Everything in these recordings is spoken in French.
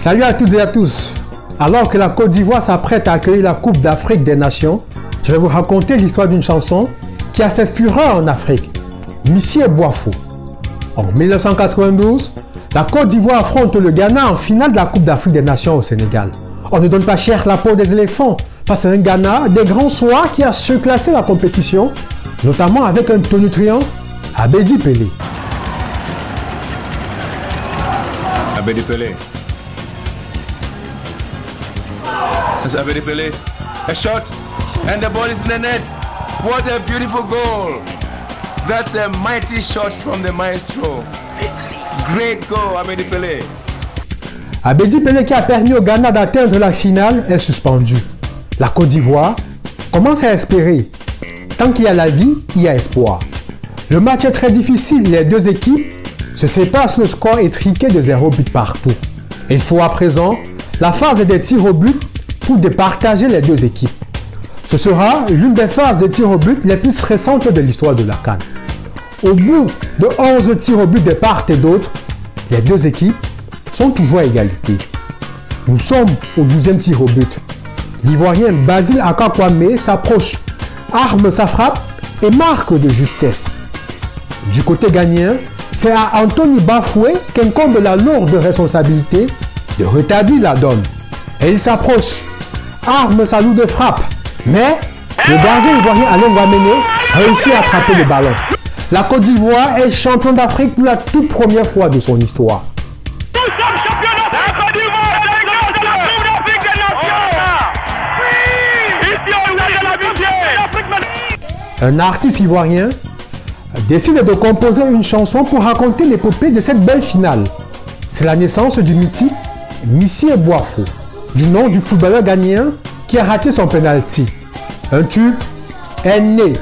Salut à toutes et à tous. Alors que la Côte d'Ivoire s'apprête à accueillir la Coupe d'Afrique des Nations, je vais vous raconter l'histoire d'une chanson qui a fait fureur en Afrique, Monsieur Boafo. En 1992, la Côte d'Ivoire affronte le Ghana en finale de la Coupe d'Afrique des Nations au Sénégal. On ne donne pas cher la peau des éléphants face à un Ghana des grands soirs qui a surclassé la compétition, notamment avec un tonitruant, Abedi Pelé. Abedi Pelé. That's Abedi Pelé. A shot and the ball is in the net. What a beautiful goal. That's a mighty shot from the maestro. Great goal, Abedi Pelé. Abedi Pelé qui a permis au Ghana d'atteindre la finale est suspendu. La Côte d'Ivoire commence à espérer. Tant qu'il y a la vie, il y a espoir. Le match est très difficile. Les deux équipes se séparent sur le score étriqué de 0 but partout. Il faut à présent la phase des tirs au but pour départager les deux équipes. Ce sera l'une des phases de tirs au but les plus récentes de l'histoire de la CAN. Au bout de 11 tirs au but de part et d'autre, les deux équipes sont toujours à égalité. Nous sommes au 12e tir au but. L'Ivoirien Basile Akakwame s'approche, arme sa frappe et marque de justesse. Du côté gagnant, c'est à Anthony Bafoué qu'incombe la lourde responsabilité de rétablir la donne. Et il s'approche, arme sa lourde frappe, mais le gardien ivoirien Alain Guamene réussit à attraper le ballon. La Côte d'Ivoire est champion d'Afrique pour la toute première fois de son histoire. Un artiste ivoirien décide de composer une chanson pour raconter l'épopée de cette belle finale. C'est la naissance du mythique Monsieur Boafo, du nom du footballeur ghanéen qui a raté son penalty. Un tube est né.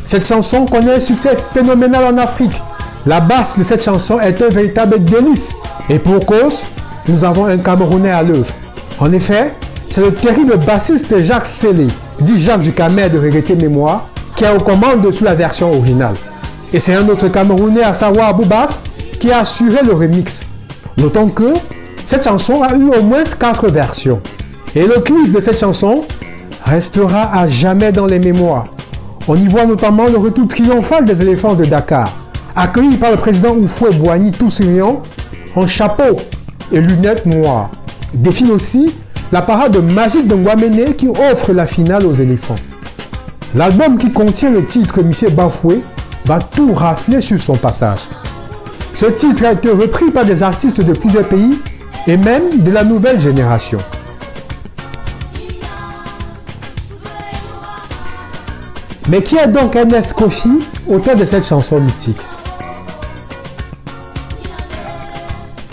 Cette chanson connaît un succès phénoménal en Afrique. La basse de cette chanson est un véritable délice. Et pour cause, nous avons un Camerounais à l'œuvre. En effet, c'est le terrible bassiste Jacques Sélé, dit Jacques Ducamer de regretter mémoire, qui est aux commandes sous la version originale. Et c'est un autre Camerounais, à savoir Aboubas, qui a assuré le remix. Notons que cette chanson a eu au moins 4 versions. Et le clip de cette chanson restera à jamais dans les mémoires. On y voit notamment le retour triomphal des éléphants de Dakar, accueillis par le président Houphouët-Boigny tout souriant, en chapeau et lunettes noires. Défile aussi la parade magique de Guamene qui offre la finale aux éléphants. L'album qui contient le titre Monsieur Bafoué va tout rafler sur son passage. Ce titre a été repris par des artistes de plusieurs pays et même de la nouvelle génération. Mais qui est donc Ernest Kofi, auteur de cette chanson mythique?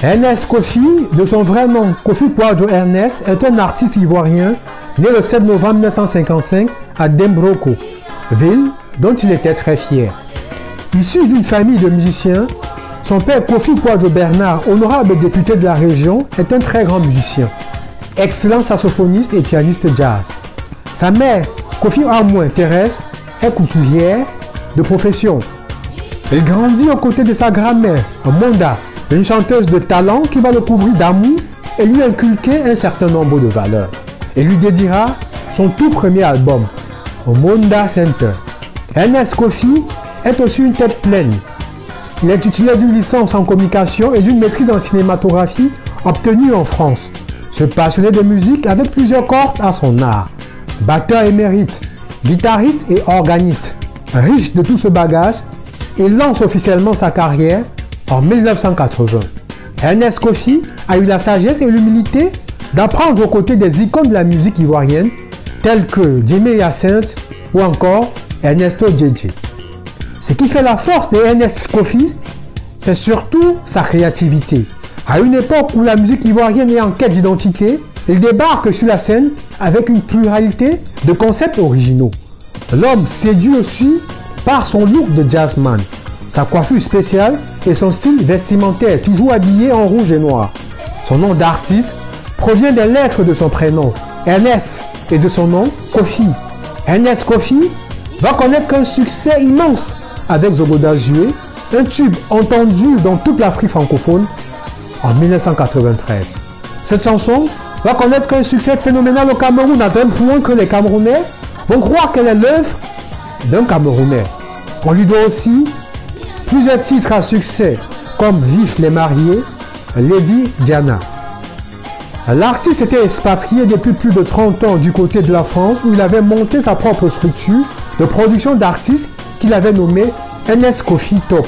Ernest Kofi, de son vrai nom Kofi Kouadio Ernest, est un artiste ivoirien né le 7 novembre 1955 à Dembroko, ville dont il était très fier. Issu d'une famille de musiciens, son père Kofi Kouadio Bernard, honorable député de la région, est un très grand musicien, excellent saxophoniste et pianiste jazz. Sa mère, Kofi Amouin Thérèse, est couturière de profession. Elle grandit aux côtés de sa grand-mère, Monda, une chanteuse de talent qui va le couvrir d'amour et lui inculquer un certain nombre de valeurs. Et lui dédiera son tout premier album, Monda Center. Ernest Kofi est aussi une tête pleine. Il est titulaire d'une licence en communication et d'une maîtrise en cinématographie obtenue en France. Ce passionné de musique avec plusieurs cordes à son art. Batteur émérite, guitariste et organiste. Riche de tout ce bagage, il lance officiellement sa carrière en 1980. Ernest Kofi a eu la sagesse et l'humilité d'apprendre aux côtés des icônes de la musique ivoirienne tels que Jimmy Hyacinthe ou encore Ernesto Djedje. Ce qui fait la force de Ernest Kofi, c'est surtout sa créativité. À une époque où la musique ivoirienne est en quête d'identité, il débarque sur la scène avec une pluralité de concepts originaux. L'homme séduit aussi par son look de jazzman, sa coiffure spéciale et son style vestimentaire, toujours habillé en rouge et noir. Son nom d'artiste provient des lettres de son prénom, Ernest, et de son nom, Kofi. Ernest Kofi va connaître un succès immense avec Zogo d'Azue, un tube entendu dans toute l'Afrique francophone en 1993. Cette chanson va connaître un succès phénoménal au Cameroun à tel point que les Camerounais vont croire qu'elle est l'œuvre d'un Camerounais. On lui doit aussi plusieurs titres à succès comme Vif les mariés, Lady Diana. L'artiste était expatrié depuis plus de 30 ans du côté de la France où il avait monté sa propre structure de production d'artistes qu'il avait nommée NS Kofi Top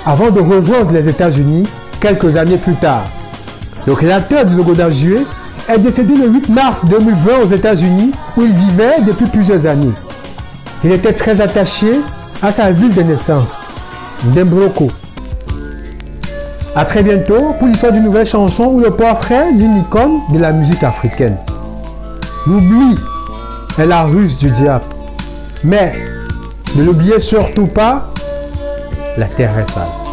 avant de rejoindre les États-Unis quelques années plus tard. Le créateur du Zogo d'Ajué est décédé le 8 mars 2020 aux États-Unis où il vivait depuis plusieurs années. Il était très attaché à sa ville de naissance, Dembroko. A très bientôt pour l'histoire d'une nouvelle chanson ou le portrait d'une icône de la musique africaine. L'oubli est la ruse du diable. Mais ne l'oubliez surtout pas, la terre est sale.